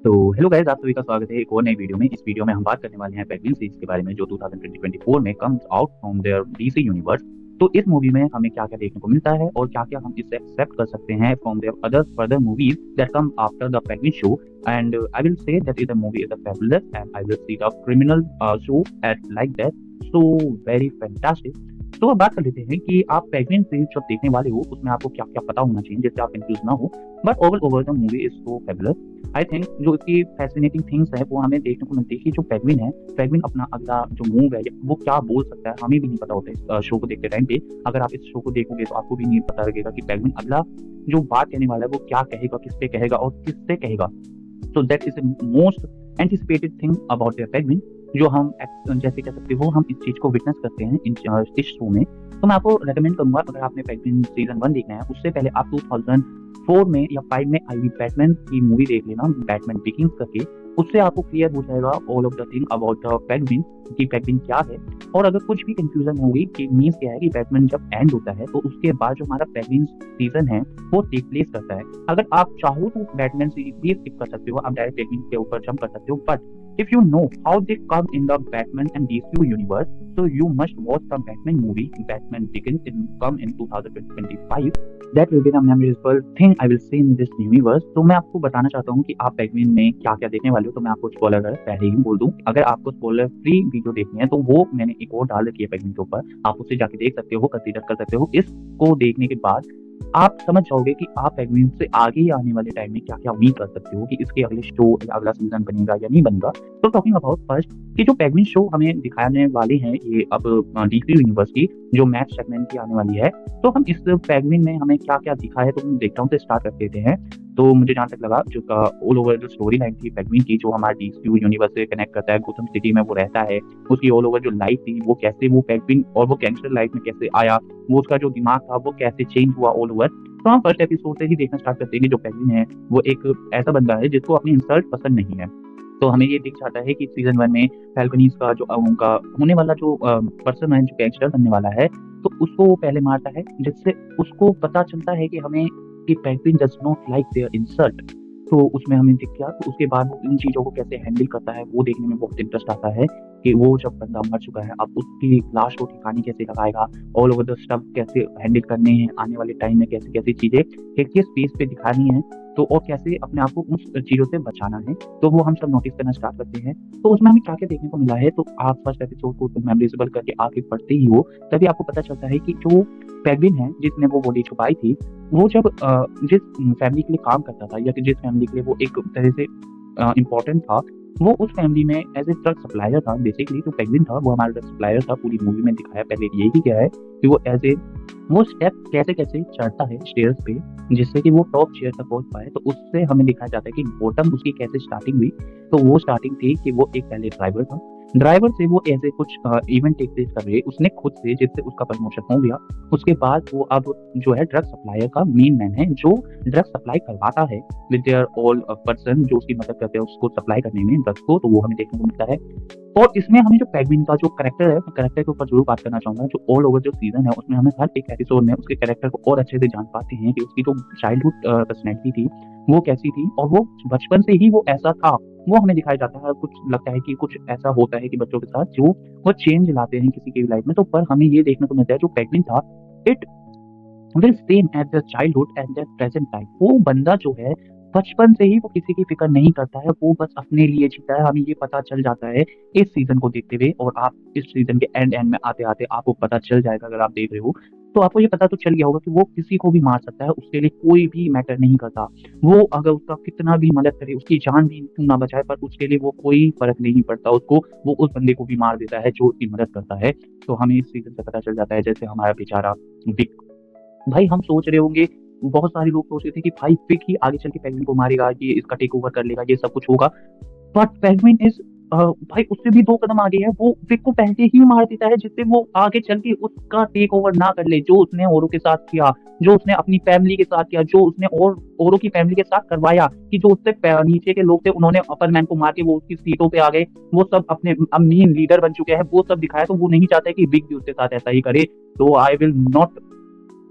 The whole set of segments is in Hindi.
तो हेलो गाइस, आप सभी का स्वागत है एक और नई वीडियो में। इस वीडियो में हम बात करने वाले हैं पेंगुइन सीरीज के बारे में जो 2024 में comes out from their DC universe. तो इस मूवी में हमें क्या-क्या देखने को मिलता है और क्या-क्या हम इससे एक्सपेक्ट कर सकते हैं from their other further movies that come after the Penguin show. And I will say that is the movie is a fabulous and I will see the criminal show at like that, so very fantastic. तो अब बात कर लेते हैं कि आप पेंगुइन सीरीज जब देखने वाले हो उसमें आपको क्या-क्या पता होना चाहिए जिससे आप कंफ्यूज ना हो। But over the movie is so fabulous. I think जो इसकी फैसिनेटिंग थिंग्स है वो हमें देखने को मिलती है कि जो पेंगुइन है, पेंगुइन अपना अगला जो मूव है वो क्या बोल सकता है हमें भी नहीं पता होता है इस शो को देखते टाइम पे। अगर आप इस शो को देखोगे तो आपको भी नहीं पता लगेगा कि पेंगुइन अगला जो बात कहने वाला है वो क्या कहेगा, किस पे कहेगा और किससे कहेगा। So that is the most anticipated thing about the penguin, जो हम जैसे कह सकते हो हम इस चीज को विटनेस करते हैं इस शो में। तो मैं आपको रेकमेंड करूंगा, अगर आपने पेंगुइन सीजन 1 देखना है उससे पहले आप 2004 में या 5 में आई हुई बैटमैन की मूवी देख लेना, बैटमैन बिगिंस करके। उससे आपको क्लियर हो जाएगा all of the thing about the penguin कि पेंगुइन क्या है। और अगर कुछ भी कंफ्यूजन होगी कि मीन्स क्या है कि बैटमैन जब एंड होता है तो उसके बाद जो हमारा पेंगुइन सीजन है वो टेक प्लेस करता है। अगर आप चाहो तो बैटमैन सीरीज भी स्किप कर सकते हो, आप डायरेक्ट पेंगुइन के ऊपर जंप कर सकते हो। But if you know how they come in the Batman and DCU universe, so you must watch the Batman movie. Batman Begins come in 2025. That will be the memorable thing I will see in this universe. तो मैं आपको बताना चाहता हूँ कि आप पेंगुइन में क्या क्या देखने वाले हो। तो मैं आपको स्पॉइलर पहले ही बोल दूँ, अगर आपको स्पॉइलर फ्री वीडियो देखनी है तो वो मैंने एक और डाल रखी है पेंगुइन के ऊपर, आप उसे जाके देख सकते हो, कंसीडर कर सकते हो। इसको देखने के बाद आप समझ जाओगे कि आप पेंगुइन से आगे आने वाले टाइम में क्या-क्या उम्मीद कर सकते हो कि इसके अगले शो या अगला सीजन बनेगा या नहीं बनेगा। तो टॉकिंग अबाउट फर्स्ट कि जो पेंगुइन शो हमें दिखाने वाले हैं ये अब डीसी यूनिवर्स की जो मैथ सेगमेंट की आने वाली है, तो हम इस पेंगुइन में हमें क्या-क्या दिखा है तो हम देखता हूँ तो स्टार्ट कर देते हैं। तो मुझे जहाँ तक लगा जो ऑल ओवर जो स्टोरी लाइन थी पेंगुइन की, जो हमारा डीसी यूनिवर्स से कनेक्ट करता है, गोथम सिटी में वो रहता है, उसकी ऑल ओवर जो लाइफ थी वो कैसे वो पेंगुइन और वो गैंगस्टर लाइफ में कैसे आया, वो उसका जो दिमाग था वो कैसे चेंज हुआ ऑल ओवर। तो हम फर्स्ट एपिसोड से ही देखना स्टार्ट करते हैं कि जो पेंगुइन है वो एक ऐसा बंदा है जिसको अपनी इंसल्ट पसंद नहीं है। तो हमें ये दिख जाता है कि सीजन 1 में फैल्कनीज का जो उनका होने वाला जो पर्सन है जो गैंगस्टर बनने वाला है, तो उसको वो पहले मारता है, जिससे उसको पता चलता है कि हमें कि Penguin does not like their insult. तो उसमें हमें दिख गया। तो उसके बाद वो इन चीज़ों को कैसे हैंडल करता है वो देखने में बहुत इंटरेस्ट आता है कि वो जब बंदा मर चुका है अब उसकी लाश को ठिकाने कैसे लगाएगा, ऑल ओवर द स्टफ कैसे हैंडल करने हैं, आने वाले टाइम में कैसे कैसी चीज़ें एक ही स्पेस पे दिखानी है, तो और कैसे अपने आप को उस चीज़ों से बचाना है। तो वो हम सब नोटिस करना स्टार्ट करते हैं। तो उसमें हमें क्या-क्या देखने को मिला है, तो आप फर्स्ट एपिसोड को मेमोरेबल करके आगे बढ़ते ही हो, तभी आपको पता चलता है कि जो पेंगुइन है जिसने वो बॉडी छुपाई थी, वो जब जिस फैमिली के लिए काम करता था या कि जिस फैमिली के लिए वो एक तरह से इम्पोर्टेंट था, वो उस फैमिली में एज़ ए ट्रक सप्लायर था। बेसिकली जो पेंगुइन था वो हमारा ट्रक सप्लायर था, पूरी मूवी में दिखाया पहले यही गया है कि वो एज़ ए वो स्टेप कैसे-कैसे चढ़ता है स्टेयर्स पे जिससे कि वो टॉप चेयर तक पहुँच पाए। तो उससे हमें दिखाया जाता है कि बॉटम उसकी कैसे स्टार्टिंग हुई। तो वो स्टार्टिंग थी कि वो एक पहले ड्राइवर था, ड्राइवर से वो ऐसे कुछ इवेंट टेक प्लेस कर रहे उसने खुद से जिससे उसका प्रमोशन हो गया। उसके बाद वो अब जो है ड्रग सप्लायर का मेन मैन है, जो ड्रग सप्लाई करवाता है विद देयर ऑल पर्सन जो उसकी मदद करते हैं उसको सप्लाई करने में ड्रग्स को। तो वो हमें देखने को मिलता है। और इसमें हमें जो पेंगुइन का जो कैरेक्टर है, मैं कैरेक्टर के ऊपर ज़रूर बात करना चाहूँगा। जो ऑल ओवर जो सीज़न है उसमें हमें हर एक एपिसोड में उसके कैरेक्टर को और अच्छे से जान पाते हैं कि उसकी जो चाइल्डहुड पर्सनैलिटी थी वो कैसी थी और वो बचपन से ही वो ऐसा था, वो हमें दिखाया जाता है। कुछ लगता है कि कुछ ऐसा होता है कि बच्चों के साथ जो वो चेंज लाते हैं किसी की भी लाइफ में। तो पर हमें ये देखने को मिलता है जो पेंगुइन था, it will same at the childhood at the present time. वो बंदा जो है बचपन से ही वो किसी की फिक्र नहीं करता है, वो बस अपने लिए जीता है। हमें ये पता चल जाता है इस सीजन को देखते हुए, और आप इस सीजन के एंड में आते आते आपको पता चल जाएगा। अगर आप देख रहे हो तो आपको ये पता तो चल गया होगा कि वो किसी को भी मार सकता है, उसके लिए कोई भी मैटर नहीं करता। वो अगर उसका कितना भी मदद करे, उसकी जान भी क्यों ना बचाए, पर उसके लिए वो कोई फर्क नहीं पड़ता उसको, वो उस बंदे को भी मार देता है जो उसकी मदद करता है। तो हमें इस सीजन से पता चल जाता है। जैसे हमारा बेचारा विक, भाई हम सोच रहे होंगे, बहुत सारे लोग सोच रहे थे कि भाई विक ही आगे चल के पेंगुइन को मारेगा, ये इसका टेक ओवर कर लेगा, ये सब कुछ होगा। बट पेंगुइन इज भाई उससे भी 2 कदम आगे है। वो विक को पहले ही मार देता है जिससे वो आगे चल के उसका टेक ओवर ना कर ले। जो उसने औरों के साथ किया, जो उसने अपनी फैमिली के साथ किया, जो उसने और औरों की फैमिली के साथ करवाया, कि जो उससे नीचे के लोग थे उन्होंने अपर मैन को मार के वो उसकी सीटों पे आ गए, वो सब अपने अब मेन लीडर बन चुके हैं, वो सब दिखाया। तो वो नहीं चाहता है कि विक भी उसके साथ ऐसा ही करे। तो I will not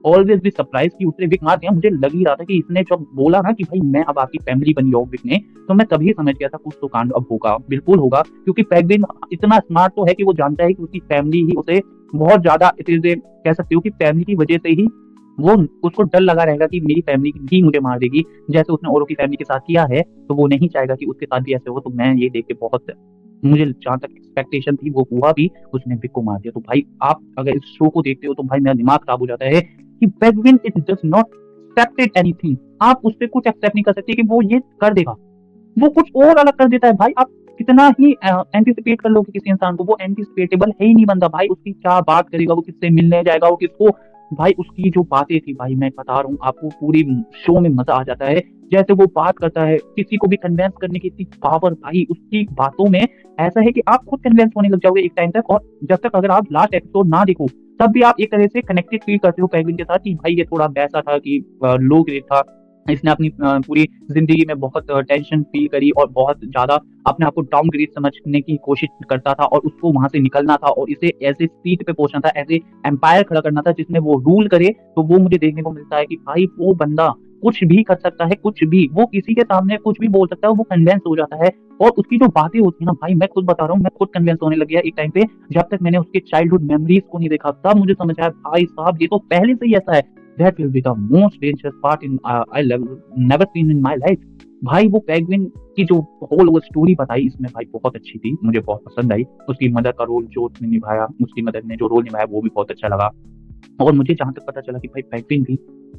always be surprise कि उसने विक मार दिया। मुझे लग ही रहा था कि इसने जब बोला ना कि भाई मैं अब आपकी फैमिली बन गया हूँ विक ने, तो मैं तभी समझ गया था कुछ तो कांड अब होगा, बिल्कुल होगा, क्योंकि पेंगुइन इतना स्मार्ट तो है कि वो जानता है कि उसकी फैमिली ही उसे बहुत ज्यादा इट इज कह सकते हो कि फैमिली की वजह से ही वो उसको डर लगा रहेगा कि मेरी फैमिली भी मुझे मार देगी, जैसे उसने औरों की फैमिली के साथ किया है, तो वो नहीं चाहेगा कि उसके साथ भी ऐसे हो। तो मैं ये देख के बहुत, मुझे जहाँ तक एक्सपेक्टेशन थी वो हुआ भी, उसने विक को मार दिया। तो भाई आप अगर इस शो को देखते हो तो भाई मेरा दिमाग खराब हो जाता है कि penguin it does not accepted anything. आप उससे कुछ एक्सेप्ट नहीं कर सकते कि वो ये कर देगा, वो कुछ और अलग कर देता है। भाई आप कितना ही एंटिसिपेट कर लोगे किसी इंसान को, वो एंटिसिपेटेबल है ही नहीं बनता। भाई उसकी क्या बात करेगा, वो किससे मिलने जाएगा, वो किसको, भाई उसकी जो बातें थी भाई मैं बता रहा हूँ आपको, पूरी शो में मजा आ जाता है। जैसे वो बात करता है, किसी को भी कन्वेंस करने की इतनी पावर भाई उसकी बातों में, ऐसा है कि आप खुद कन्वेंस होने लग जाओगे एक टाइम तक। और जब तक अगर आप लास्ट एपिसोड ना देखो तब भी आप एक तरह से कनेक्टेड फील करते हो पेंगुइन के साथ कि भाई ये थोड़ा वैसा था कि लो ग्रेड था, इसने अपनी पूरी जिंदगी में बहुत टेंशन फील करी और बहुत ज्यादा अपने आप को डाउन ग्रेड समझने की कोशिश करता था, और उसको वहां से निकलना था और इसे ऐसे सीट पे पहुंचना था, ऐसे एम्पायर खड़ा करना था जिसमें वो रूल करे। तो वो मुझे देखने को मिलता है कि भाई वो बंदा कुछ भी कर सकता है, कुछ भी, वो किसी के सामने कुछ भी बोल सकता है, वो कन्विंस हो जाता है। और उसकी जो बातें होती है ना भाई, मैं खुद बता रहा हूँ, मैं खुद कन्विंस होने लग गया एक टाइम पे। जब तक मैंने उसके चाइल्डहुड मेमोरीज को नहीं देखा तब मुझे समझ आया भाई साहब ये तो पहले से ही ऐसा है। That will be the most dangerous part in I never seen in my life। भाई वो पेंगुइन की जो होल वो स्टोरी बताई इसमें भाई बहुत अच्छी थी, मुझे बहुत पसंद आई। उसकी मदर का रोल जो उसने निभाया, उसकी मदर ने जो रोल निभाया वो भी बहुत अच्छा लगा। और मुझे जहाँ तक पता चला कि भाई पेंगुइन भी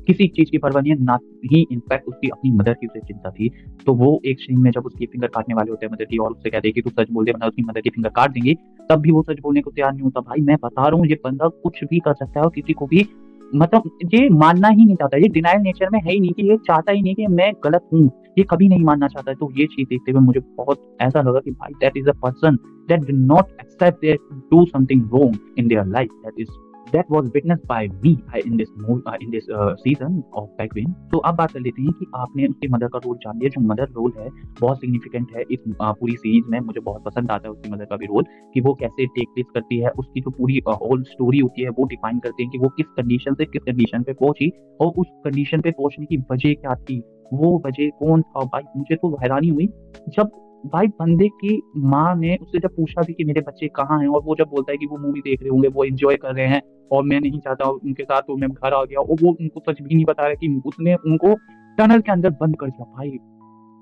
किसी चीज की परवाह नहीं है, ना ही इनफैक्ट उसकी अपनी मदर की उसे चिंता थी। तो वो एक सीन में जब उसकी फिंगर काटने वाले होते हैं मदर की, और उससे कहते हैं कि तू सच बोल दे वरना उसकी मदर की फिंगर काट देंगे, तब भी वो सच बोलने को तैयार नहीं होता। भाई मैं बता रहा हूँ ये बंदा कुछ भी कर सकता है और किसी को भी, मतलब ये मानना ही नहीं चाहता, ये डिनायल नेचर में है ही नहीं कि ये चाहता ही नहीं कि मैं गलत हूँ, ये कभी नहीं मानना चाहता है। तो ये चीज देखते हुए मुझे बहुत ऐसा लगा कि भाई that is a person that did not accept that do something wrong in their life, that was witnessed by me in this season of Penguin। तो अब बात कर लेते हैं कि आपने उसकी मदर का रोल जान लिया। जो मदर रोल है बहुत सिग्निफिकेंट है इस पूरी सीरीज में, मुझे बहुत पसंद आता है उसकी मदर का भी रोल, कि वो कैसे टेक प्लेस करती है, उसकी जो पूरी होल स्टोरी होती है वो डिफाइन करते हैं कि वो किस कंडीशन से किस कंडीशन पे पहुंची, और उस कंडीशन पे पहुंचने की वजह क्या थी, वो वजह कौन था। भाई मुझे तो हैरानी हुई जब भाई बंदे की माँ ने उससे जब पूछा भी कि मेरे बच्चे कहाँ हैं, और वो जब बोलता है कि वो मूवी देख रहे होंगे, वो एंजॉय कर रहे हैं और मैं नहीं चाहता उनके साथ, तो मैं घर आ गया, और वो उनको सच भी नहीं बता रहा कि उसने उनको टनल के अंदर बंद कर दिया। भाई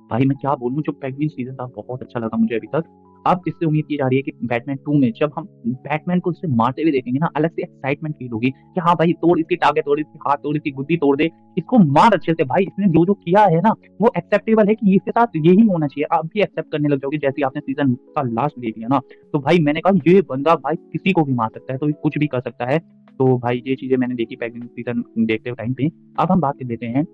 भाई मैं क्या बोलूं, जो पेंगुइन सीजन था बहुत अच्छा लगा मुझे अभी तक। अब इससे उम्मीद की जा रही है कि बैटमैन 2 में जब हम बैटमैन को उससे मारते हुए देखेंगे ना, अलग से एक्साइटमेंट फील होगी कि हाँ भाई तोड़ इसकी टांगे, तोड़ इसकी हाथ, तोड़ इसकी गुद्दी तोड़ दे, इसको मार अच्छे से। भाई इसने जो जो किया है ना वो एक्सेप्टेबल है कि इसके साथ यही होना चाहिए। आप भी एक्सेप्ट करने लग जाओगे जैसे आपने सीजन का लास्ट देख लिया ना। तो भाई मैंने कहा ये बंदा भाई किसी को भी मार सकता है, तो कुछ भी कर सकता है। तो भाई ये चीजें मैंने देखी पेंगुइन सीजन देखते हुए टाइम पे। अब हम बात कर लेते हैं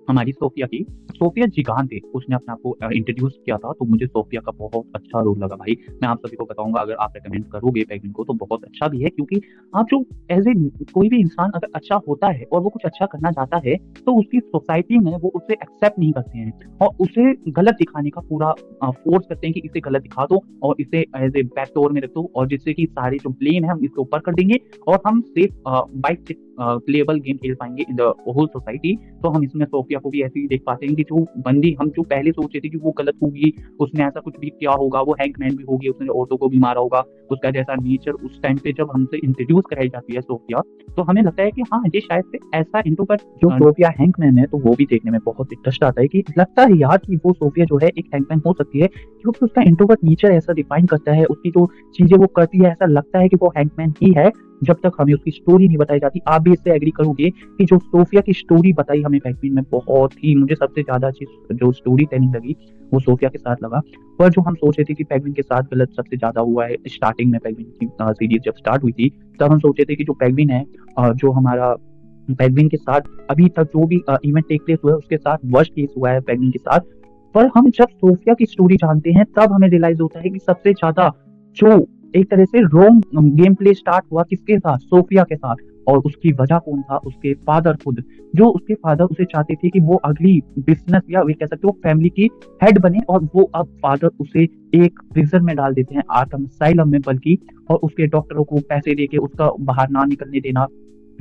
हमारी सोफिया की। सोफिया जिगान थे, उसने अपने आप को इंट्रोड्यूस किया था, तो मुझे सोफिया का बहुत अच्छा रोल लगा। भाई मैं आप सभी को बताऊंगा, अगर आप रेकमेंड करोगे पेंगुइन को तो बहुत अच्छा भी है, क्योंकि आप जो एज ए कोई भी इंसान अगर अच्छा होता है और वो कुछ अच्छा करना चाहता है तो उसकी सोसाइटी में वो उसे एक्सेप्ट नहीं करते हैं और उसे गलत दिखाने का पूरा फोर्स करते हैं कि इसे गलत दिखा दो और इसे एज ए बैक डोर में रख दो, और जिससे कि सारे जो ब्लेम है हम इसके ऊपर कर देंगे और हम सिर्फ बाइक से प्लेएबल गेम खेल पाएंगे इन द होल सोसाइटी। तो हम इसमें सोफिया को भी ऐसे ही देख पाते हैं कि जो बंदी हम जो पहले सोचे थे कि वो गलत होगी, उसने ऐसा कुछ भी किया होगा, वो हैंकमैन भी होगी, उसने औरतों को भी मारा होगा, उसका जैसा नेचर उस टाइम पे जब हमसे इंट्रोड्यूस कराई जाती है सोफिया, तो हमें लगता है कि हाँ ये शायद से ऐसा इंट्रोवर्ट जो सोफिया हैंकमैन है, तो वो भी देखने में बहुत इंटरेस्ट आता है कि लगता है यार कि वो सोफिया जो है एक हैंकमैन हो सकती है, क्योंकि उसका इंट्रोवर्ट नेचर ऐसा डिफाइन करता है, उसकी जो चीजें वो करती है ऐसा लगता है कि वो हैंकमैन ही है जब तक हमें उसकी स्टोरी नहीं बताई जाती। आप भी इससे एग्री करोगे कि जो सोफिया की स्टोरी बताई हमें पेंगुइन में, बहुत ही मुझे सबसे ज्यादा अच्छी जो स्टोरी टेलिंग लगी वो सोफिया के साथ लगा। पर जो हम सोचे थे कि पेंगुइन के साथ गलत सबसे ज्यादा हुआ है स्टार्टिंग में, पेंगुइन की सीरीज जब स्टार्ट हुई थी तब हम सोचे थे कि जो पेंगुइन है जो हमारा पेंगुइन के साथ अभी तक जो भी इवेंट टेक प्लेस हुआ है उसके साथ वर्स्ट केस हुआ है पेंगुइन के साथ। पर हम जब सोफिया की स्टोरी जानते हैं तब हमें रियलाइज होता है कि सबसे ज्यादा जो एक तरह से रॉन्ग गेम प्ले स्टार्ट हुआ किसके साथ, सोफिया के साथ। और उसकी वजह कौन था, उसके फादर खुद। जो उसके फादर उसे चाहते थे कि वो अगली बिजनेस या वे कह सकते हो फैमिली की हेड बने, और वो अब फादर उसे एक प्रिजन में डाल देते हैं, आर्कम असाइलम में बल्कि, और उसके डॉक्टरों को पैसे देके उसका बाहर ना निकलने देना,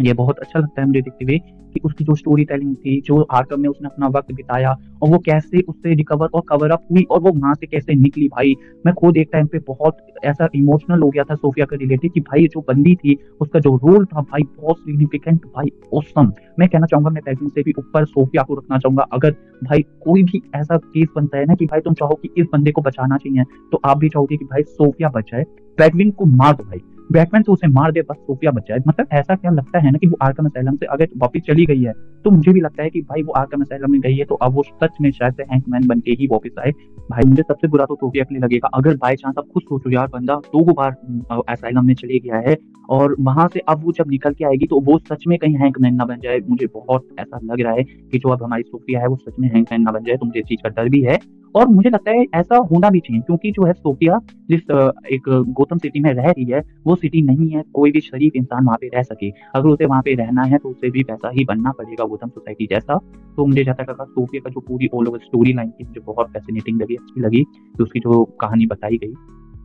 ये बहुत अच्छा लगता है मुझे देखते हुए कि उसकी जो स्टोरी टेलिंग थी, जो आर्कम में उसने अपना वक्त बिताया और वो कैसे उससे रिकवर और कवर अप हुई और वो वहां से कैसे निकली भाई। मैं खुद एक टाइम पे बहुत ऐसा इमोशनल हो गया था सोफिया के रिलेटेड कि भाई जो बंदी थी उसका जो रोल था भाई बहुत सिग्निफिकेंट भाई ऑसम। मैं कहना चाहूंगा मैं पैगविन से भी ऊपर सोफिया को रखना चाहूंगा। अगर भाई कोई भी ऐसा केस बनता है ना कि भाई तुम चाहो कि इस बंदे को बचाना चाहिए तो आप भी चाहोगे कि भाई सोफिया बच जाए, पैगविन को मार दो भाई, बैटमैन तो उसे मार दे बस सोफिया बच जाए। मतलब ऐसा क्या लगता है ना कि वो आर्कम असैलम से अगर वापस चली गई है तो मुझे भी लगता है कि भाई वो आर्कम असैलम में गई है तो अब वो सच में शायद से हैंकमैन बन के ही वापस आए। भाई मुझे सबसे बुरा तो सोफिया के लिए लगेगा अगर बाय चांस आप खुद सोचो यार बंदा 2 बार असैलम में चले गया है और वहां से अब वो जब निकल के आएगी तो वो सच में कहीं हैंकमैन ना बन जाए। मुझे बहुत ऐसा लग रहा है कि जो अब हमारी सोफिया है वो सच में हैंकमैन ना बन जाए, तो मुझे इस चीज का डर भी है। और मुझे लगता है ऐसा होना भी चाहिए क्योंकि जो है सोफिया जिस एक गोथम सिटी में रह रही है वो सिटी नहीं है कोई भी शरीफ इंसान वहाँ पे रह सके। अगर उसे वहाँ पे रहना है तो उसे भी वैसा ही बनना पड़ेगा गोथम सोसाइटी जैसा। तो मुझे जहाँ तक लगा सोफिया का जो पूरी ऑल ओवर स्टोरी लाइन थी मुझे बहुत फैसिनेटिंग लगी, अच्छी लगी कि उसकी जो कहानी बताई गई।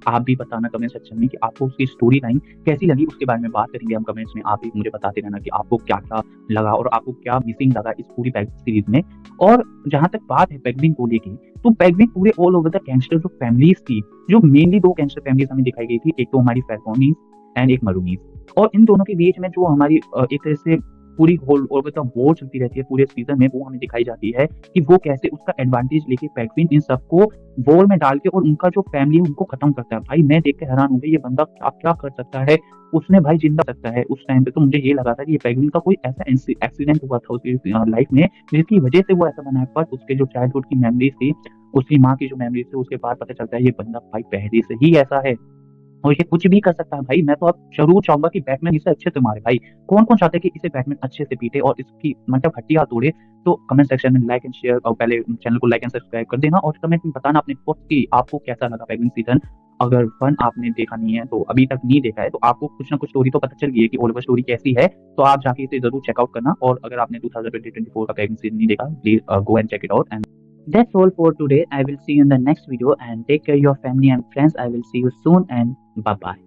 आप भी बताना कमेंट सेक्शन में कि आपको उसकी स्टोरी लाइन कैसी लगी, उसके बारे में बात करेंगे हम कमेंट्स में। आप भी मुझे बताते रहना कि आपको क्या क्या लगा और आपको क्या मिसिंग लगा इस पूरी पैगविन सीरीज में। और जहां तक बात है पैगविन को लेके तो पैगविन पूरे ऑल ओवर द गैंगस्टर जो फैमिलीज थी, जो मेनली 2 गैंगस्टर फैमिलीज हमें दिखाई गई थी, एक तो हमारी फैल्कोनीज एंड एक मरूनीज। और इन दोनों के बीच में जो हमारी एक तरह से पूरी होल और मतलब वॉर चलती रहती है पूरे सीजन में, वो हमें दिखाई जाती है कि वो कैसे उसका एडवांटेज लेके पैगविन इन सबको वॉर में डाल के और उनका जो फैमिली है उनको खत्म करता है। भाई मैं देख के हैरान हो गया ये बंदा क्या क्या कर सकता है, उसने भाई जिंदा सकता है। उस टाइम पे तो मुझे ये लगा था कि ये पैगविन का कोई ऐसा एक्सीडेंट हुआ था उसकी लाइफ में जिसकी वजह से वो ऐसा बना है, पर उसके जो चाइल्डहुड की मेमोरीज थी, उसकी माँ की जो मेमोरीज थी, उसके बाद पता चलता है ये बंदा भाई पहले से ही ऐसा है और ये कुछ भी कर सकता है। भाई मैं तो अब जरूर चाहूंगा कि बैटमैन इसे अच्छे से मारे। भाई कौन कौन चाहते हैं कि इसे बैटमैन अच्छे से पीटे और इसकी मतलब हड्डियां तोड़े। तो कमेंट सेक्शन में लाइक एंड शेयर और पहले चैनल को लाइक एंड सब्सक्राइब कर देना और कमेंट में बताना अपने थॉट्स कि आपको कैसा लगा बैटमैन सीजन। अगर वन आपने देखा नहीं है तो अभी तक नहीं देखा है तो आपको कुछ ना कुछ स्टोरी तो पता चल गई है कि ओलिवर स्टोरी कैसी है, तो आप जाके इसे जरूर चेकआउट करना। और अगर आपने 2024 का बैटमैन सीजन नहीं देखा please go and check it out. And that's all for today. I will see you in the next video and take care of your family and friends. I will see you soon and bye bye.